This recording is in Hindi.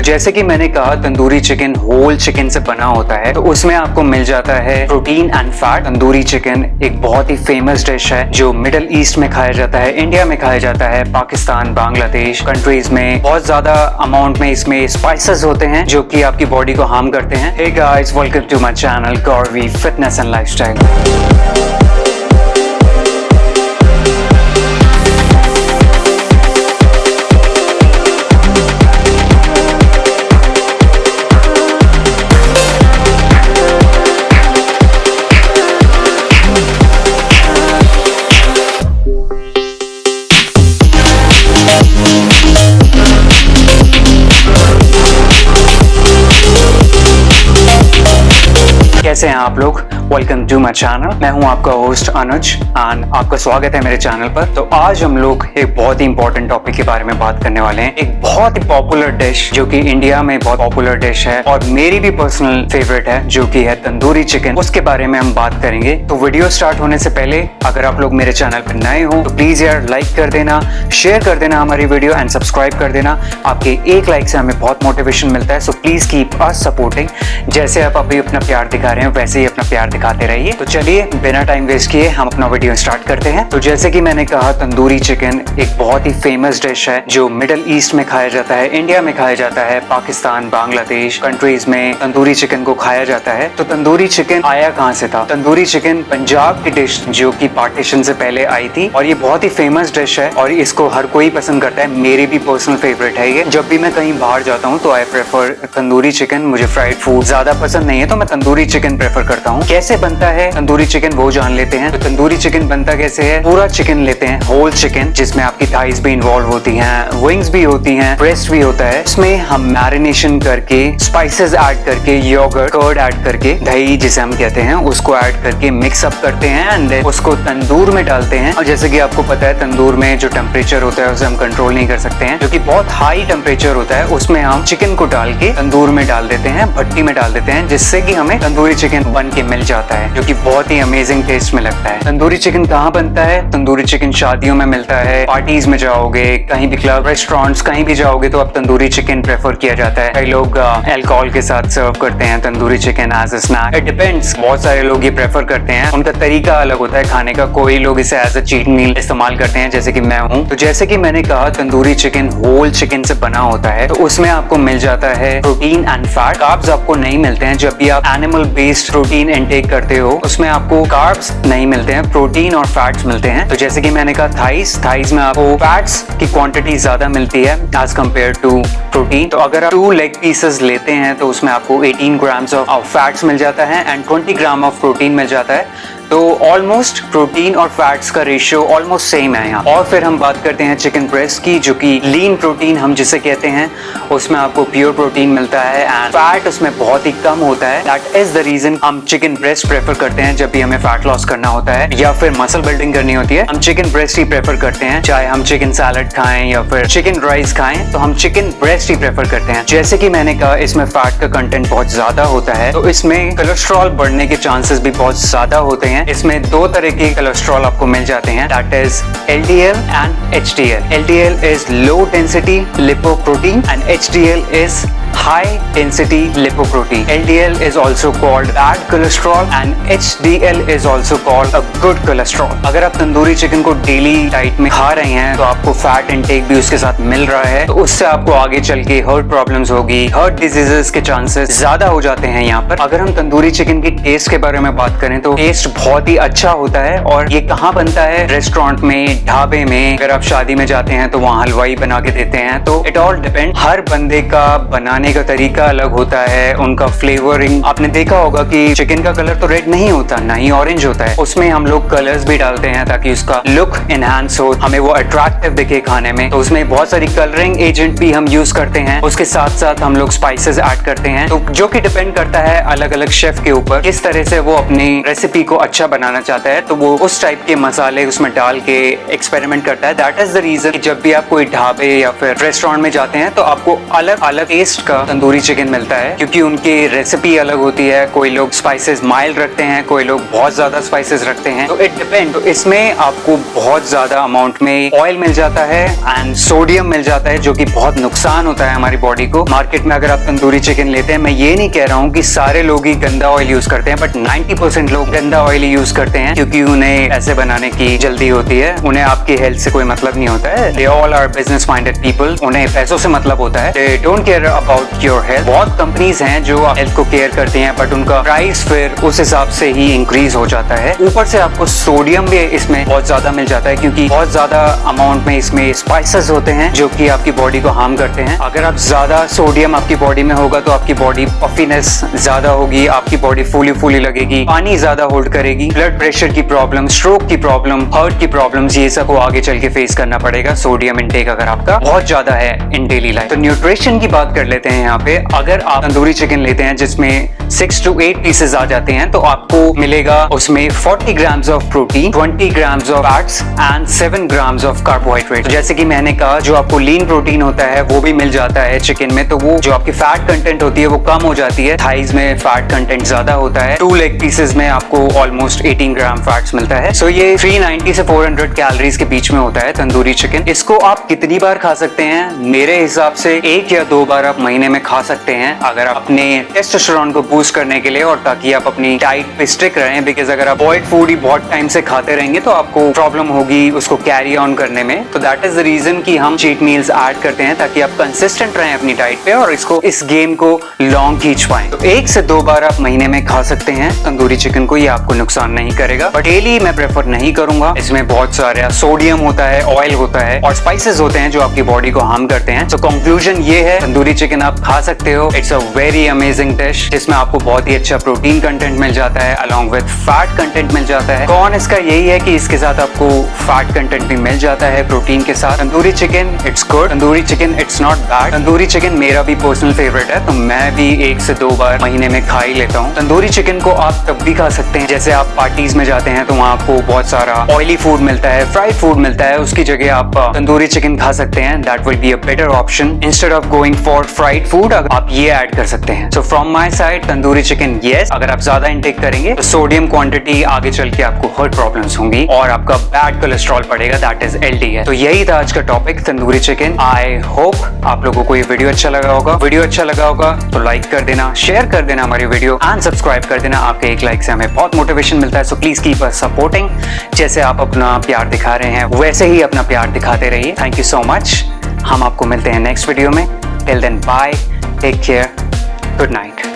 जैसे कि मैंने कहा, तंदूरी चिकन होल चिकन से बना होता है, तो उसमें आपको मिल जाता है protein and fat. Tandoori chicken एक बहुत ही फेमस डिश है जो मिडिल ईस्ट में खाया जाता है, इंडिया में खाया जाता है, पाकिस्तान, बांग्लादेश कंट्रीज में बहुत ज्यादा अमाउंट में इसमें स्पाइसेस होते हैं जो कि आपकी बॉडी को हार्म करते हैं। Hey guys, welcome to my channel Gauravi fitness and lifestyle. कैसे हैं आप लोग? Welcome to my channel. मैं हूं आपका होस्ट अनुज एंड आपका स्वागत है मेरे चैनल पर। तो आज हम लोग एक बहुत ही इंपॉर्टेंट टॉपिक के बारे में बात करने वाले हैं। एक बहुत ही पॉपुलर डिश जो कि इंडिया में बहुत पॉपुलर डिश है और मेरी भी पर्सनल फेवरेट है, जो कि है तंदूरी चिकन। उसके बारे में हम बात करेंगे। तो वीडियो स्टार्ट होने से पहले अगर आप लोग मेरे चैनल पर नए हो तो प्लीज यार लाइक कर देना, शेयर कर देना हमारी वीडियो एंड सब्सक्राइब कर देना। आपके एक लाइक से हमें बहुत मोटिवेशन मिलता है। So please keep us supporting. जैसे आप अभी अपना प्यार दिखा रहे हैं वैसे ही अपना प्यार दिखाते रहिए। तो चलिए बिना टाइम वेस्ट किए हम अपना वीडियो स्टार्ट करते हैं। तो जैसे कि मैंने कहा, तंदूरी चिकन एक बहुत ही फेमस डिश है जो मिडिल ईस्ट में खाया जाता है, इंडिया में खाया जाता है, पाकिस्तान, बांग्लादेश कंट्रीज में तंदूरी चिकन को खाया जाता है। तो तंदूरी चिकन आया कहाँ से था? तंदूरी चिकन पंजाब की डिश जो कि पार्टीशन से पहले आई थी और ये बहुत ही फेमस डिश है और इसको हर कोई पसंद करता है। मेरी भी पर्सनल फेवरेट है ये। जब भी मैं कहीं बाहर जाता हूँ तो आई प्रेफर तंदूरी चिकन। मुझे फ्राइड फूड ज्यादा पसंद नहीं है तो मैं तंदूरी चिकन प्रेफर करता हूँ। कैसे बनता है तंदूरी चिकन वो जान लेते हैं। तो तंदूरी चिकन बनता कैसे है? पूरा चिकन लेते हैं, होल चिकन, जिसमें आपकी थाइस भी इन्वॉल्व होती हैं, विंग्स भी होती हैं, ब्रेस्ट भी होता है। इसमें हम मैरिनेशन करके, स्पाइसेस ऐड करके, योगर्ट, कर्ड ऐड करके, दही जिसे हम कहते हैं उसको ऐड करके मिक्स अप करते हैं एंड उसको तंदूर में डालते हैं। और जैसे कि आपको पता है तंदूर में जो टेम्परेचर होता है उसे हम कंट्रोल नहीं कर सकते हैं, क्योंकि बहुत हाई टेम्परेचर होता है। उसमें हम चिकन को डाल के तंदूर में डाल देते हैं, भट्टी में डाल देते हैं, जिससे कि हमें तंदूरी चिकन बन के मिल जाता है, जो कि बहुत ही अमेजिंग टेस्ट में लगता है। तंदूरी चिकन कहाँ बनता है? तंदूरी चिकन शादियों में मिलता है, पार्टीज में जाओगे, कहीं भी क्लब, रेस्टोरेंट्स, कहीं भी जाओगे तो अब तंदूरी चिकन प्रेफर किया जाता है। कई लोग अल्कोहल के साथ सर्व करते हैं tandoori chicken as a snack. It depends, बहुत सारे लोग ये प्रेफर करते हैं, उनका तरीका अलग होता है खाने का। कोई लोग इसे एज अ चीट मील इस्तेमाल करते हैं, जैसे कि मैं हूँ। तो जैसे कि मैंने कहा, तंदूरी चिकन होल चिकन से बना होता है, तो उसमें आपको मिल जाता है प्रोटीन एंड फैट। कार्ब्स आपको नहीं मिलते हैं। जब भी आप एनिमल बेस्ड प्रोटीन इनटेक करते हो उसमें आपको कार्ब्स नहीं मिलते हैं, प्रोटीन और फैट्स मिलते हैं। तो जैसे कि मैंने कहा, थाइस में आपको फैट्स की क्वांटिटी ज्यादा मिलती है एज कम्पेयर टू प्रोटीन। तो अगर आप 2 लेग पीसेस लेते हैं तो उसमें आपको 18 ग्राम्स ऑफ फैट्स मिल जाता है एंड 20 ग्राम ऑफ प्रोटीन मिल जाता है। तो ऑलमोस्ट प्रोटीन और फैट्स का रेशियो ऑलमोस्ट सेम है यहाँ। और फिर हम बात करते हैं चिकन ब्रेस्ट की, जो कि लीन प्रोटीन हम जिसे कहते हैं, उसमें आपको प्योर प्रोटीन मिलता है एंड फैट उसमें बहुत ही कम होता है। दैट इज द रीजन हम चिकन ब्रेस्ट प्रेफर करते हैं जब भी हमें फैट लॉस करना होता है या फिर मसल बिल्डिंग करनी होती है। हम चिकन ब्रेस्ट ही प्रेफर करते हैं, चाहे हम चिकन सैलड खाएं या फिर चिकन राइस खाएं, तो हम चिकन ब्रेस्ट ही प्रेफर करते हैं। जैसे कि मैंने कहा, इसमें फैट का कंटेंट बहुत ज्यादा होता है, तो इसमें कोलेस्ट्रॉल बढ़ने के चांसेस भी बहुत ज्यादा होते हैं। इसमें 2 तरह के कोलेस्ट्रॉल आपको मिल जाते हैं, that is LDL and HDL। LDL is low density lipoprotein and HDL is high density lipoprotein. LDL is also called bad cholesterol and HDL is also called a good cholesterol. अगर आप तंदूरी चिकन को डेली डाइट में खा रहे हैं तो आपको फैट इंटेक भी उसके साथ मिल रहा है, तो उससे आपको आगे चल के हार्ट प्रॉब्लम्स होगी, हार्ट डिजीजेस के चांसेस ज्यादा हो जाते हैं यहाँ पर। अगर हम तंदूरी चिकन की टेस्ट के बारे में बात करें तो टेस्ट बहुत ही अच्छा होता है। और ये कहाँ बनता है? रेस्टोरेंट में, ढाबे में। अगर आप शादी में जाते हैं तो वहाँ हलवाई बना के देते हैं। तो इट ऑल डिपेंड, हर बंदे का बनाने का तरीका अलग होता है, उनका फ्लेवरिंग। आपने देखा होगा कि चिकन का कलर तो रेड नहीं होता, ना ही ऑरेंज होता है, उसमें हम लोग कलर्स भी डालते हैं ताकि उसका लुक एनहांस हो, हमें वो अट्रैक्टिव दिखे खाने में। तो उसमें बहुत सारी कलरिंग एजेंट भी हम यूज करते हैं। उसके साथ साथ हम लोग स्पाइसेस ऐड करते हैं, तो जो कि डिपेंड करता है अलग अलग शेफ के ऊपर, किस तरह से वो अपनी रेसिपी को अच्छा बनाना चाहता है, तो वो उस टाइप के मसाले उसमें डाल के एक्सपेरिमेंट करता है। दैट इज द रीजन कि जब भी आप कोई ढाबे या फिर रेस्टोरेंट में जाते हैं तो आपको अलग अलग टेस्ट का तंदूरी चिकन मिलता है, क्योंकि उनकी रेसिपी अलग होती है। कोई लोग स्पाइसेस माइल्ड रखते हैं, कोई लोग बहुत ज्यादा स्पाइसेस रखते हैं, तो इट डिपेंड। तो इसमें आपको बहुत ज्यादा अमाउंट में ऑयल मिल जाता है एंड सोडियम मिल जाता है, जो कि बहुत नुकसान होता है हमारी बॉडी को। मार्केट में अगर आप तंदूरी चिकन लेते हैं, मैं ये नहीं कह रहा हूँ कि सारे लोग ही गंदा ऑयल यूज करते हैं, बट 90% लोग गंदा ऑयल यूज करते हैं, क्योंकि उन्हें ऐसे बनाने की जल्दी होती है। उन्हें आपकी हेल्थ से कोई मतलब नहीं होता है। They all are business minded people, उन्हें पैसों से मतलब होता है। They don't care about your health. बहुत कंपनीज हैं जो हेल्थ को केयर करती हैं, बट उनका प्राइस फिर उस हिसाब से ही इंक्रीज हो जाता है। ऊपर से आपको सोडियम भी इसमें बहुत ज्यादा मिल जाता है, क्योंकि बहुत ज्यादा अमाउंट में इसमें स्पाइसेस होते हैं जो कि आपकी बॉडी को हार्म करते हैं। अगर आप ज्यादा सोडियम आपकी बॉडी में होगा तो आपकी बॉडी पफीनेस ज्यादा होगी, आपकी बॉडी फूली फूली लगेगी, पानी ज्यादा होल्ड करेगी, ब्लड प्रेशर की प्रॉब्लम, स्ट्रोक की प्रॉब्लम, हार्ट की प्रॉब्लम्स, ये सब को आगे चल के फेस करना पड़ेगा सोडियम इंटेक अगर आपका बहुत ज्यादा है इन डेली लाइफ। तो न्यूट्रिशन की बात कर लेते हैं यहाँ पे। अगर आप तंदूरी चिकन लेते हैं जिसमें 6 to 8 पीसेस आ जाते हैं, तो आपको मिलेगा उसमें 40 grams of protein, 20 grams of fats and 7 grams of carbohydrate. तो जैसे कि मैंने कहा, जो आपको लीन प्रोटीन होता है वो भी मिल जाता है चिकन में, तो वो जो आपकी फैट कंटेंट होती है वो कम हो जाती है। थाइज में फैट कंटेंट ज्यादा होता है। 2 लेग पीसेस में आपको ऑलमोस्ट 18 ग्राम फैट्स मिलता है। सो ये 390 से 400 कैलोरीज के बीच में होता है तंदूरी चिकन। इसको आप कितनी बार खा सकते हैं? मेरे हिसाब से 1 या 2 बार आप महीने में खा सकते हैं, अगर आप अपने टेस्टोस्टेरोन को बूस्ट करने के लिए और ताकि आप अपनी डाइट पे स्टिक रहें। बिकॉज अगर आप बॉइल्ड फूड ही बहुत टाइम से खाते रहेंगे तो आपको प्रॉब्लम होगी उसको कैरी ऑन करने में। तो दैट इज द रीजन कि हम चीट मील्स ऐड करते हैं, ताकि आप कंसिस्टेंट रहें अपनी डाइट पे और इस गेम को लॉन्ग खींच पाएं। तो 1 से 2 बार आप महीने में खा सकते हैं तंदूरी चिकन को, ये आपको नुकसान नहीं करेगा। बट डेली मैं प्रेफर नहीं करूंगा। इसमें बहुत सारा सोडियम होता है, ऑयल होता है और स्पाइसेस होते हैं जो आपकी बॉडी को हार्म करते हैं। तो कंक्लूजन ये है, तंदूरी चिकन आप खा सकते हो। It's a very amazing dish जिसमें आपको बहुत ही अच्छा प्रोटीन कंटेंट मिल जाता है, अलॉन्ग विद फैट कंटेंट मिल जाता है। कौन इसका यही है कि इसके साथ आपको फैट कंटेंट भी मिल जाता है प्रोटीन के साथ। Tandoori chicken it's good, tandoori chicken it's not bad. Tandoori chicken मेरा भी पर्सनल फेवरेट है, तो मैं भी 1 से 2 बार महीने में खा ही लेता हूँ। तंदूरी चिकन को आप तब भी खा सकते हैं जैसे आप पार्टीज में जाते हैं तो वहाँ आपको बहुत सारा ऑयली फूड मिलता है, फ्राइड फूड मिलता है, उसकी जगह आप तंदूरी चिकन खा सकते हैं। That will be a better option instead of going for fried food. आप ये ऐड कर सकते हैं। So from my side tandoori chicken yes. अगर आप ज्यादा इंटेक करेंगे तो सोडियम क्वांटिटी आगे चल के आपको हार्ट प्रॉब्लम्स होंगी और आपका बैड कोलेस्ट्रॉल पड़ेगा, दैट इज LDL। तो यही था आज का topic, tandoori chicken. I hope आप लोगों को ये वीडियो अच्छा लगा होगा। वीडियो अच्छा लगा होगा तो लाइक कर देना, शेयर कर देना हमारी वीडियो एंड सब्सक्राइब कर देना। आपके एक लाइक से हमें बहुत मोटिवेशन मिलता है। So please keep us supporting. जैसे आप अपना प्यार दिखा रहे हैं वैसे ही अपना प्यार दिखाते रहिए। Thank you so much. हम आपको मिलते हैं नेक्स्ट वीडियो में। Till then bye, take care, good night.